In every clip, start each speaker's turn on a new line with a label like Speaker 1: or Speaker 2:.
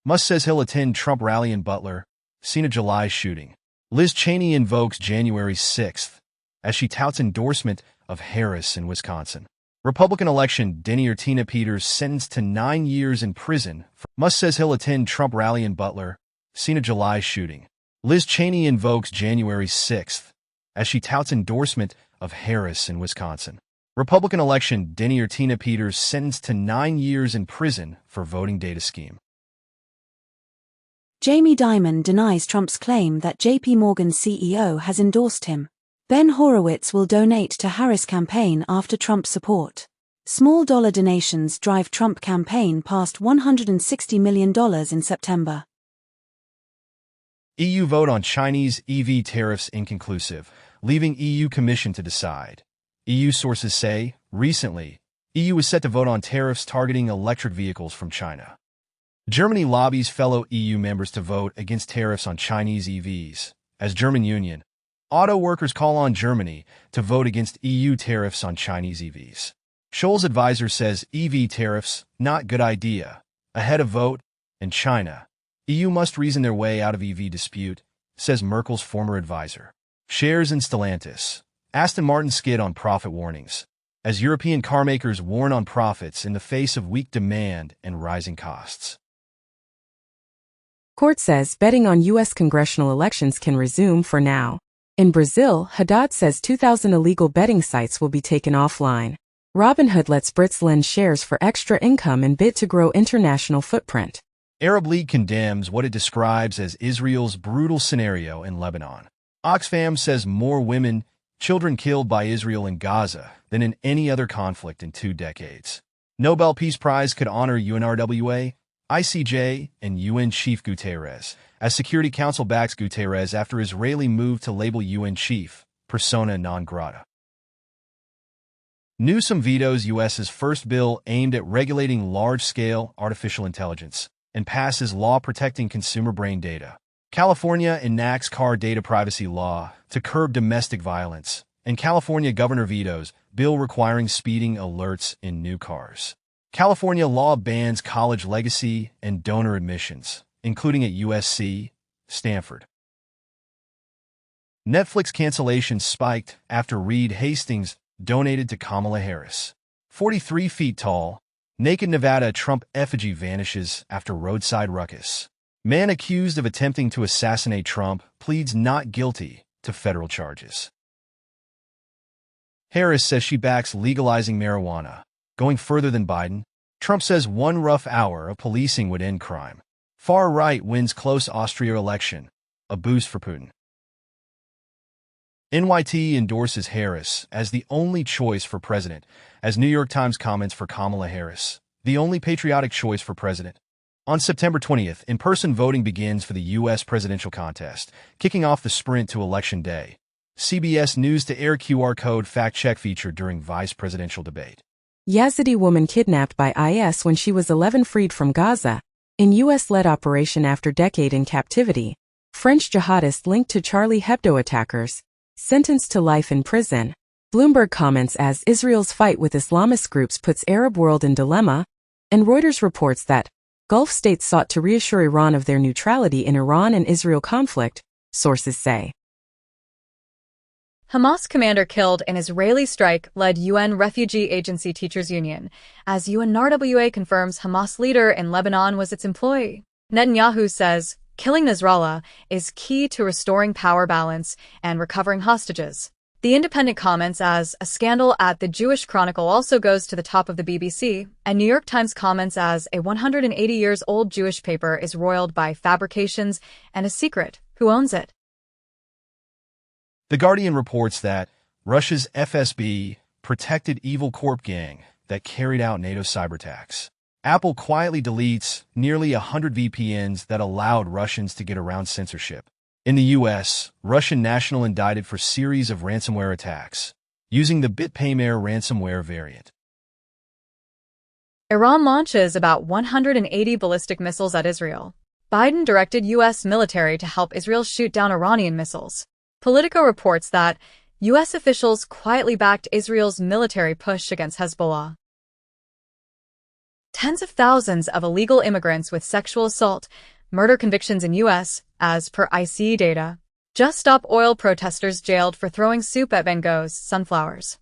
Speaker 1: Musk says he'll attend Trump rally in Butler. Seen a July shooting. Liz Cheney invokes January 6th as she touts endorsement of Harris in Wisconsin. Republican election, Denny or Tina Peters sentenced to 9 years in prison. Musk says he'll attend Trump rally in Butler. Seen a July shooting. Liz Cheney invokes January 6th as she touts endorsement of Harris in Wisconsin. Republican election, Denny or Tina Peters sentenced to 9 years in prison for voting data scheme.
Speaker 2: Jamie Dimon denies Trump's claim that JP Morgan CEO has endorsed him. Ben Horowitz will donate to Harris campaign after Trump support. Small dollar donations drive Trump campaign past $160 million in September.
Speaker 1: EU vote on Chinese EV tariffs inconclusive, leaving EU Commission to decide. EU sources say, recently, EU is set to vote on tariffs targeting electric vehicles from China. Germany lobbies fellow EU members to vote against tariffs on Chinese EVs, as German Union. Auto workers call on Germany to vote against EU tariffs on Chinese EVs. Scholz advisor says EV tariffs, not good idea. Ahead of vote, in China, EU must reason their way out of EV dispute, says Merkel's former advisor. Shares in Stellantis. Aston Martin skid on profit warnings, as European carmakers warn on profits in the face of weak demand and rising costs.
Speaker 3: Court says betting on U.S. congressional elections can resume for now. In Brazil, Haddad says 2,000 illegal betting sites will be taken offline. Robinhood lets Brits lend shares for extra income and bid to grow international footprint.
Speaker 1: Arab League condemns what it describes as Israel's brutal scenario in Lebanon. Oxfam says more women, children killed by Israel in Gaza than in any other conflict in 2 decades. Nobel Peace Prize could honor UNRWA, ICJ, and UN Chief Guterres, as Security Council backs Guterres after Israeli move to label UN chief persona non grata. Newsom vetoes U.S.'s first bill aimed at regulating large-scale artificial intelligence and passes law protecting consumer brain data. California enacts car data privacy law to curb domestic violence, and California governor vetoes bill requiring speeding alerts in new cars. California law bans college legacy and donor admissions, including at USC, Stanford. Netflix cancellations spiked after Reed Hastings donated to Kamala Harris. 43 feet tall, naked Nevada Trump effigy vanishes after roadside ruckus. Man accused of attempting to assassinate Trump pleads not guilty to federal charges. Harris says she backs legalizing marijuana, going further than Biden. Trump says 1 rough hour of policing would end crime. Far right wins close Austria election, a boost for Putin. NYT endorses Harris as the only choice for president, as New York Times comments for Kamala Harris, the only patriotic choice for president. On September 20th, in-person voting begins for the U.S. presidential contest, kicking off the sprint to Election Day. CBS News to air QR code fact-check feature during vice presidential debate.
Speaker 3: Yazidi woman kidnapped by IS when she was 11 freed from Gaza. In U.S.-led operation after decade in captivity. French jihadist linked to Charlie Hebdo attackers. Sentenced to life in prison. Bloomberg comments as Israel's fight with Islamist groups puts Arab world in dilemma. And Reuters reports that Gulf states sought to reassure Iran of their neutrality in Iran and Israel conflict, sources say.
Speaker 4: Hamas commander killed in Israeli strike led UN Refugee Agency Teachers Union, as UNRWA confirms Hamas leader in Lebanon was its employee. Netanyahu says killing Nasrallah is key to restoring power balance and recovering hostages. The Independent comments as a scandal at the Jewish Chronicle also goes to the top of the BBC, and New York Times comments as a 180-years-old Jewish paper is roiled by fabrications and a secret. Who owns it?
Speaker 1: The Guardian reports that Russia's FSB protected evil corp gang that carried out NATO cyber attacks. Apple quietly deletes nearly 100 VPNs that allowed Russians to get around censorship. In the U.S., Russian national indicted for series of ransomware attacks, using the BitPaymer ransomware variant.
Speaker 4: Iran launches about 180 ballistic missiles at Israel. Biden directed U.S. military to help Israel shoot down Iranian missiles. Politico reports that U.S. officials quietly backed Israel's military push against Hezbollah. tens of thousands of illegal immigrants with sexual assault, murder convictions in U.S., as per ICE data. Just Stop Oil protesters jailed for throwing soup at Van Gogh's sunflowers.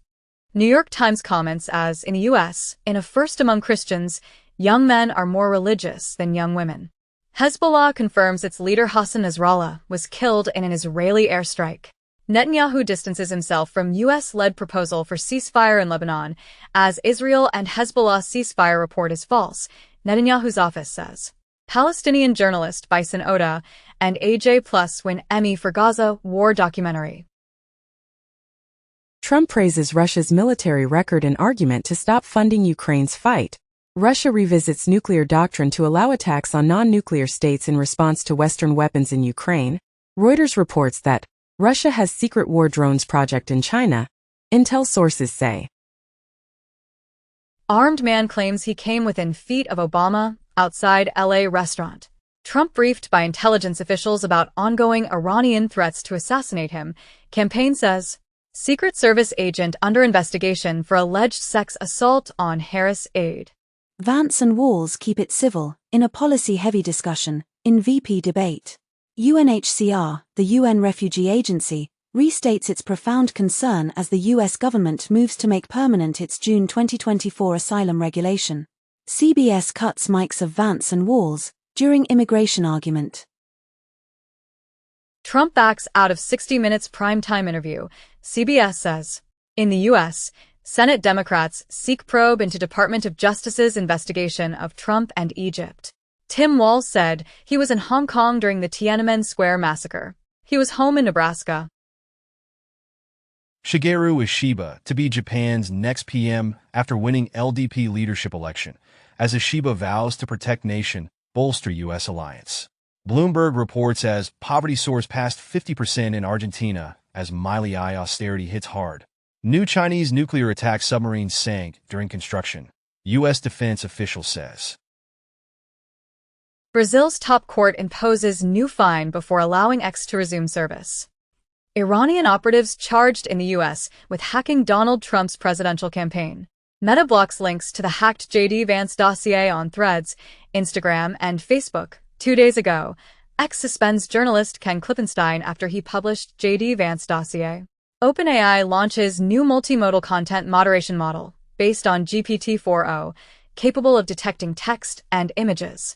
Speaker 4: New York Times comments as, in the U.S., in a first among Christians, young men are more religious than young women. Hezbollah confirms its leader Hassan Nasrallah was killed in an Israeli airstrike. Netanyahu distances himself from U.S.-led proposal for ceasefire in Lebanon, as Israel and Hezbollah ceasefire report is false, Netanyahu's office says. Palestinian journalist Bison Oda and AJ+ win Emmy for Gaza war documentary.
Speaker 3: Trump praises Russia's military record in argument to stop funding Ukraine's fight. Russia revisits nuclear doctrine to allow attacks on non-nuclear states in response to Western weapons in Ukraine. Reuters reports that Russia has secret war drones project in China, intel sources say.
Speaker 4: Armed man claims he came within feet of Obama outside LA restaurant. Trump briefed by intelligence officials about ongoing Iranian threats to assassinate him. Campaign says. Secret Service agent under investigation for alleged sex assault on Harris aide.
Speaker 2: Vance and Walz keep it civil, in a policy-heavy discussion, in VP debate. UNHCR, the UN Refugee Agency, restates its profound concern as the U.S. government moves to make permanent its June 2024 asylum regulation. CBS cuts mics of Vance and Walz during immigration argument.
Speaker 4: Trump backs out of 60 Minutes primetime interview, CBS says. In the U.S., Senate Democrats seek probe into Department of Justice's investigation of Trump and Egypt. Tim Walz said he was in Hong Kong during the Tiananmen Square massacre. He was home in Nebraska.
Speaker 1: Shigeru Ishiba to be Japan's next PM after winning LDP leadership election, as Ishiba vows to protect nation, bolster U.S. alliance. Bloomberg reports as poverty soars past 50% in Argentina as Milei austerity hits hard. New Chinese nuclear attack submarine sank during construction, U.S. defense official says.
Speaker 4: Brazil's top court imposes new fine before allowing X to resume service. Iranian operatives charged in the U.S. with hacking Donald Trump's presidential campaign. Meta blocks links to the hacked J.D. Vance dossier on Threads, Instagram, and Facebook. 2 days ago, X suspends journalist Ken Klippenstein after he published J.D. Vance dossier. OpenAI launches new multimodal content moderation model based on GPT-4o, capable of detecting text and images.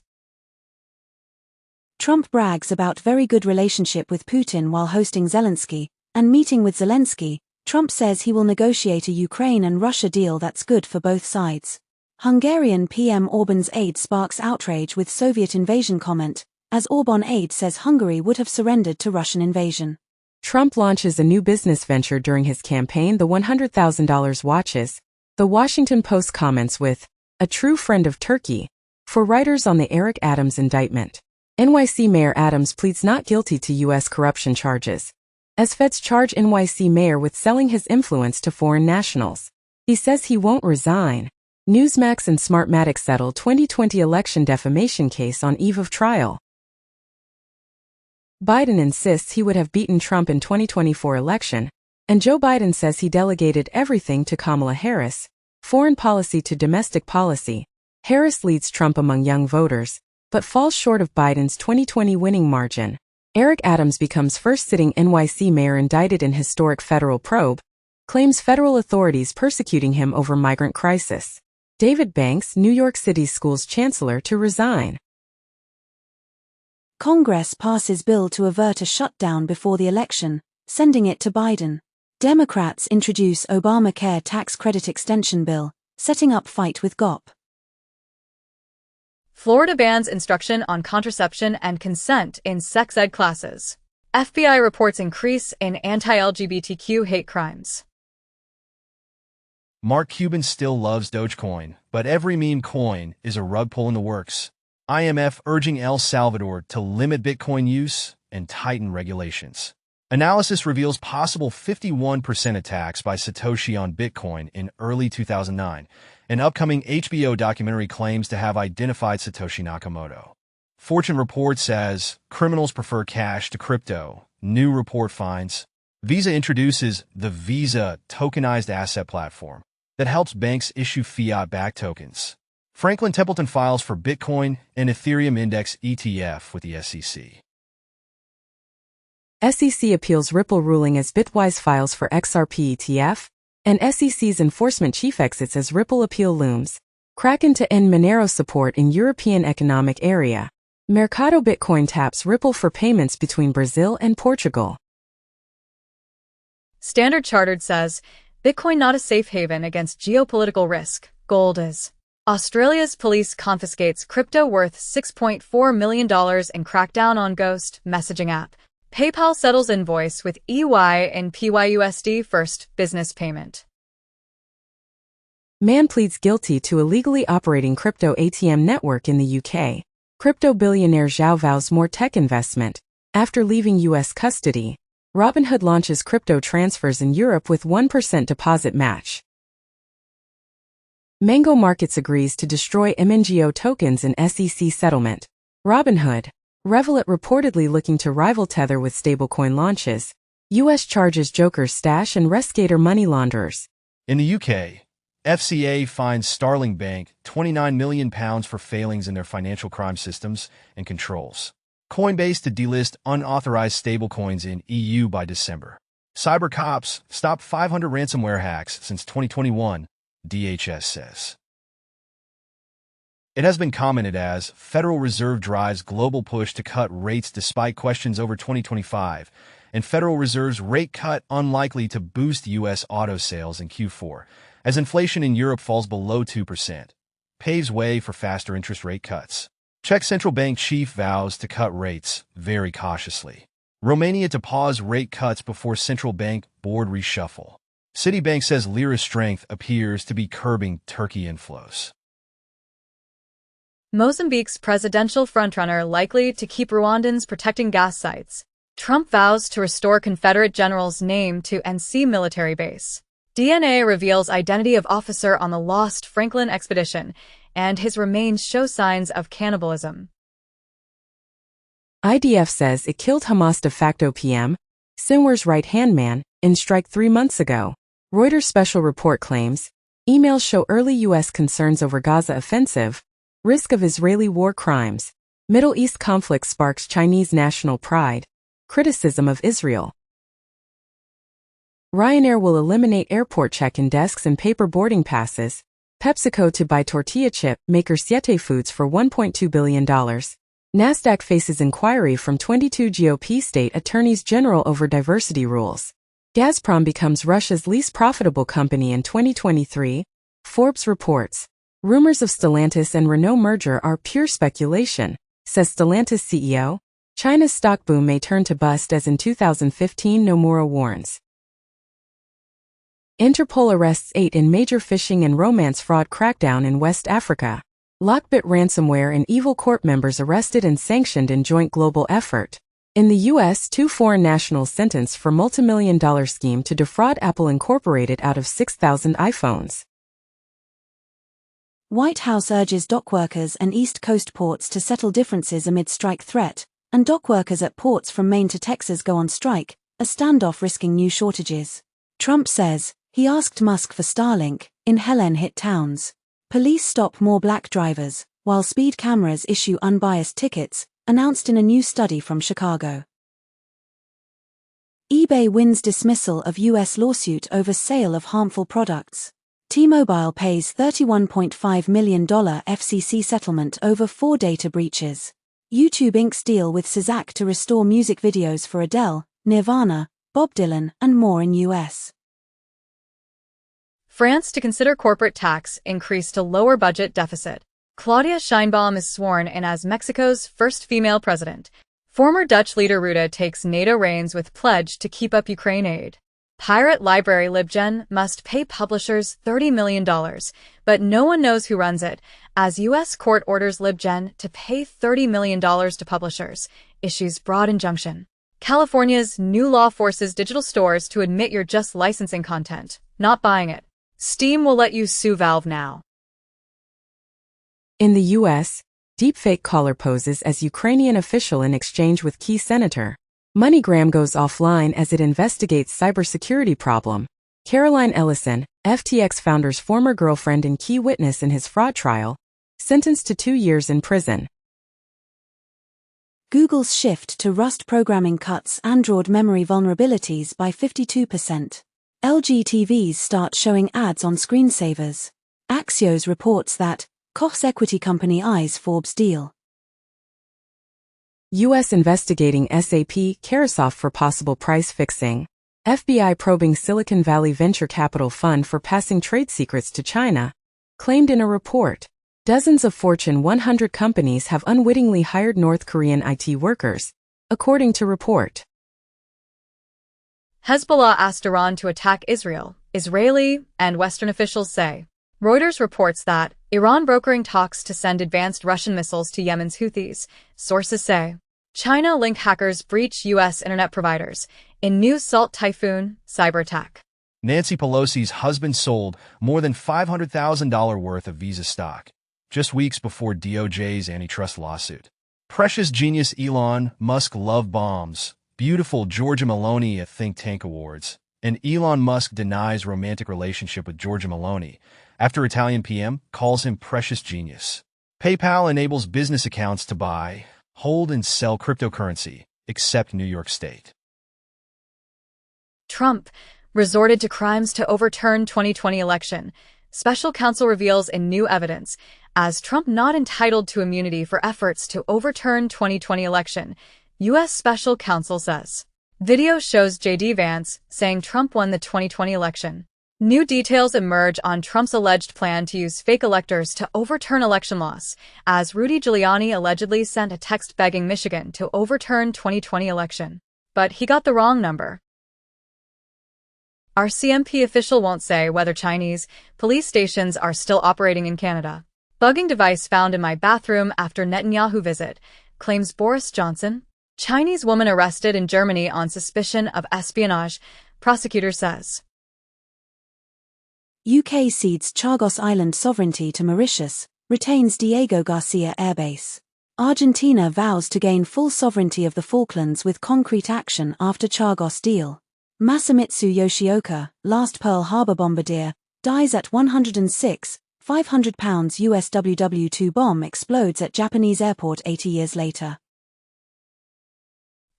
Speaker 2: Trump brags about very good relationship with Putin while hosting Zelensky, and meeting with Zelensky, Trump says he will negotiate a Ukraine and Russia deal that's good for both sides. Hungarian PM Orban's aide sparks outrage with Soviet invasion comment, as Orban aide says Hungary would have surrendered to Russian invasion.
Speaker 3: Trump launches a new business venture during his campaign, the $100,000 watches. The Washington Post comments with, a true friend of Turkey, for writers on the Eric Adams indictment. NYC Mayor Adams pleads not guilty to U.S. corruption charges, as feds charge NYC Mayor with selling his influence to foreign nationals. He says he won't resign. Newsmax and Smartmatic settle 2020 election defamation case on eve of trial. Biden insists he would have beaten Trump in 2024 election, and Joe Biden says he delegated everything to Kamala Harris, foreign policy to domestic policy. Harris leads Trump among young voters, but falls short of Biden's 2020 winning margin. Eric Adams becomes first sitting NYC mayor indicted in historic federal probe, claims federal authorities persecuting him over migrant crisis. David Banks, New York City schools chancellor, to resign.
Speaker 2: Congress passes bill to avert a shutdown before the election, sending it to Biden. Democrats introduce Obamacare tax credit extension bill, setting up fight with GOP.
Speaker 4: Florida bans instruction on contraception and consent in sex ed classes. FBI reports increase in anti-LGBTQ hate crimes.
Speaker 1: Mark Cuban still loves Dogecoin, but every meme coin is a rug pull in the works. IMF urging El Salvador to limit Bitcoin use and tighten regulations. Analysis reveals possible 51% attacks by Satoshi on Bitcoin in early 2009. An upcoming HBO documentary claims to have identified Satoshi Nakamoto. Fortune reports as criminals prefer cash to crypto. New report finds Visa introduces the Visa tokenized asset platform that helps banks issue fiat-backed tokens. Franklin Templeton files for Bitcoin and Ethereum Index ETF with the SEC.
Speaker 3: SEC appeals Ripple ruling as Bitwise files for XRP ETF, and SEC's enforcement chief exits as Ripple appeal looms. Kraken to end Monero support in European Economic Area. Mercado Bitcoin taps Ripple for payments between Brazil and Portugal.
Speaker 4: Standard Chartered says, Bitcoin not a safe haven against geopolitical risk, gold is. Australia's police confiscates crypto worth $6.4 million in crackdown on ghost messaging app. PayPal settles invoice with EY and PYUSD first business payment.
Speaker 3: Man pleads guilty to illegally operating crypto ATM network in the UK. Crypto billionaire Zhao vows more tech investment. After leaving US custody, Robinhood launches crypto transfers in Europe with 1% deposit match. Mango Markets agrees to destroy MNGO tokens in SEC settlement. Robinhood. Revolut reportedly looking to rival Tether with stablecoin launches. US charges Joker's stash and Rescator money launderers.
Speaker 1: In the UK, FCA fines Starling Bank £29 million for failings in their financial crime systems and controls. Coinbase to delist unauthorized stablecoins in EU by December. Cyber cops stopped 500 ransomware hacks since 2021, DHS says. It has been commented as Federal Reserve drives global push to cut rates despite questions over 2025, and Federal Reserve's rate cut unlikely to boost U.S. auto sales in Q4, as inflation in Europe falls below 2%, paves way for faster interest rate cuts. Czech central bank chief vows to cut rates very cautiously. Romania to pause rate cuts before central bank board reshuffle. Citibank says lira strength appears to be curbing Turkey inflows.
Speaker 4: Mozambique's presidential frontrunner likely to keep Rwandans protecting gas sites. Trump vows to restore Confederate general's name to NC military base. DNA reveals identity of officer on the lost Franklin expedition, and his remains show signs of cannibalism.
Speaker 3: IDF says it killed Hamas de facto PM, Sinwar's right-hand man, in strike 3 months ago. Reuters special report claims, emails show early U.S. concerns over Gaza offensive, risk of Israeli war crimes, Middle East conflict sparks Chinese national pride, criticism of Israel. Ryanair will eliminate airport check-in desks and paper boarding passes. PepsiCo to buy tortilla chip maker Siete Foods for $1.2 billion. NASDAQ faces inquiry from 22 GOP state attorneys general over diversity rules. Gazprom becomes Russia's least profitable company in 2023. Forbes reports. Rumors of Stellantis and Renault merger are pure speculation, says Stellantis CEO. China's stock boom may turn to bust as in 2015, Nomura warns. Interpol arrests 8 in major phishing and romance fraud crackdown in West Africa. Lockbit ransomware and Evil Corp members arrested and sanctioned in joint global effort. In the U.S., 2 foreign nationals sentenced for multimillion-dollar scheme to defraud Apple Incorporated out of 6,000 iPhones.
Speaker 2: White House urges dockworkers and East Coast ports to settle differences amid strike threat, and dockworkers at ports from Maine to Texas go on strike, a standoff risking new shortages. Trump says he asked Musk for Starlink in Helen-hit towns. Police stop more black drivers, while speed cameras issue unbiased tickets, announced in a new study from Chicago. eBay wins dismissal of U.S. lawsuit over sale of harmful products. T-Mobile pays $31.5 million FCC settlement over 4 data breaches. YouTube inks deal with SZA to restore music videos for Adele, Nirvana, Bob Dylan, and more in U.S.
Speaker 4: France to consider corporate tax increase to lower budget deficit. Claudia Sheinbaum is sworn in as Mexico's first female president. Former Dutch leader Rutte takes NATO reins with pledge to keep up Ukraine aid. Pirate library LibGen must pay publishers $30 million, but no one knows who runs it, as U.S. court orders LibGen to pay $30 million to publishers, issues broad injunction. California's new law forces digital stores to admit you're just licensing content, not buying it. Steam will let you sue Valve now.
Speaker 3: In the U.S., deepfake caller poses as Ukrainian official in exchange with key senator. MoneyGram goes offline as it investigates cybersecurity problem. Caroline Ellison, FTX founder's former girlfriend and key witness in his fraud trial, sentenced to 2 years in prison.
Speaker 2: Google's shift to Rust programming cuts Android memory vulnerabilities by 52%. LG TVs start showing ads on screensavers. Axios reports that Koch's equity company eyes Forbes deal.
Speaker 3: U.S. investigating SAP Carahsoft for possible price fixing. FBI probing Silicon Valley venture capital fund for passing trade secrets to China. Claimed in a report. Dozens of Fortune 100 companies have unwittingly hired North Korean IT workers, according to report.
Speaker 4: Hezbollah asked Iran to attack Israel, Israeli and Western officials say. Reuters reports that Iran brokering talks to send advanced Russian missiles to Yemen's Houthis, sources say. China-linked hackers breach U.S. internet providers in new Salt Typhoon cyber attack.
Speaker 1: Nancy Pelosi's husband sold more than $500,000 worth of Visa stock just weeks before DOJ's antitrust lawsuit. Precious genius Elon Musk love bombs. Beautiful Georgia Maloney at Think Tank Awards. And Elon Musk denies romantic relationship with Georgia Maloney after Italian PM calls him precious genius. PayPal enables business accounts to buy, hold, and sell cryptocurrency, except New York State.
Speaker 4: Trump resorted to crimes to overturn 2020 election. Special counsel reveals in new evidence as Trump not entitled to immunity for efforts to overturn 2020 election, U.S. special counsel says. Video shows J.D. Vance saying Trump won the 2020 election. New details emerge on Trump's alleged plan to use fake electors to overturn election loss, as Rudy Giuliani allegedly sent a text begging Michigan to overturn 2020 election. But he got the wrong number. Our CMP official won't say whether Chinese police stations are still operating in Canada. Bugging device found in my bathroom after Netanyahu visit, claims Boris Johnson. Chinese woman arrested in Germany on suspicion of espionage, prosecutor says.
Speaker 2: UK cedes Chagos Island sovereignty to Mauritius, retains Diego Garcia airbase. Argentina vows to gain full sovereignty of the Falklands with concrete action after Chagos deal. Masamitsu Yoshioka, last Pearl Harbor bombardier, dies at 106, 500 pounds US WW2 bomb explodes at Japanese airport 80 years later.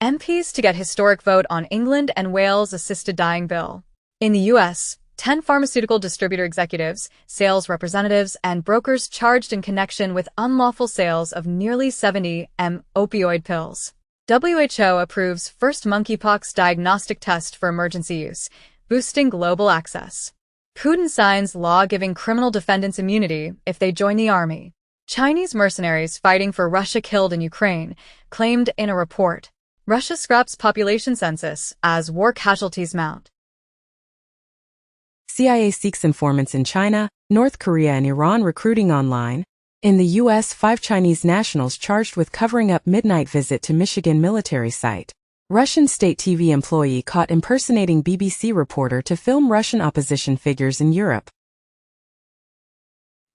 Speaker 4: MPs to get historic vote on England and Wales assisted dying bill. In the U.S., 10 pharmaceutical distributor executives, sales representatives, and brokers charged in connection with unlawful sales of nearly 70 opioid pills. WHO approves first monkeypox diagnostic test for emergency use, boosting global access. Putin signs law giving criminal defendants immunity if they join the army. Chinese mercenaries fighting for Russia killed in Ukraine, claimed in a report. Russia scraps population census as war casualties mount.
Speaker 3: CIA seeks informants in China, North Korea, and Iran recruiting online. In the U.S., 5 Chinese nationals charged with covering up midnight visit to Michigan military site. Russian state TV employee caught impersonating BBC reporter to film Russian opposition figures in Europe.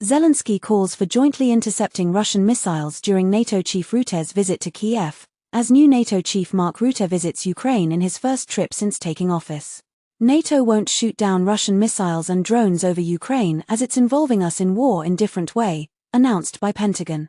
Speaker 2: Zelensky calls for jointly intercepting Russian missiles during NATO chief Rutte's visit to Kiev, as new NATO chief Mark Rutte visits Ukraine in his first trip since taking office. NATO won't shoot down Russian missiles and drones over Ukraine as it's involving us in war in different way, announced by Pentagon.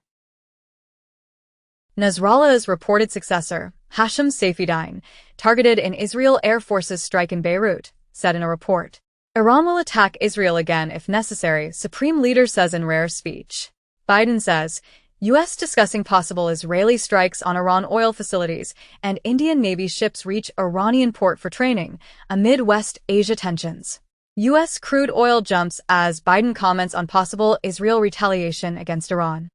Speaker 4: Nasrallah's reported successor, Hashem Safieddine, targeted in Israel Air Force's strike in Beirut, said in a report. Iran will attack Israel again if necessary, Supreme Leader says in rare speech. Biden says, U.S. discussing possible Israeli strikes on Iran oil facilities, and Indian Navy ships reach Iranian port for training, amid West Asia tensions. U.S. crude oil jumps as Biden comments on possible Israel retaliation against Iran.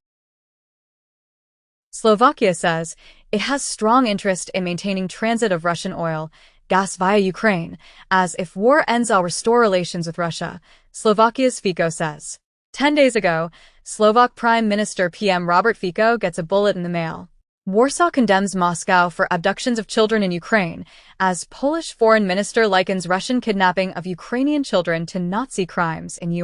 Speaker 4: Slovakia says it has strong interest in maintaining transit of Russian oil, gas via Ukraine, as if war ends I'll restore relations with Russia, Slovakia's Fico says. 10 days ago, Slovak Prime Minister PM Robert Fico gets a bullet in the mail. Warsaw condemns Moscow for abductions of children in Ukraine, as Polish foreign minister likens Russian kidnapping of Ukrainian children to Nazi crimes in U.S.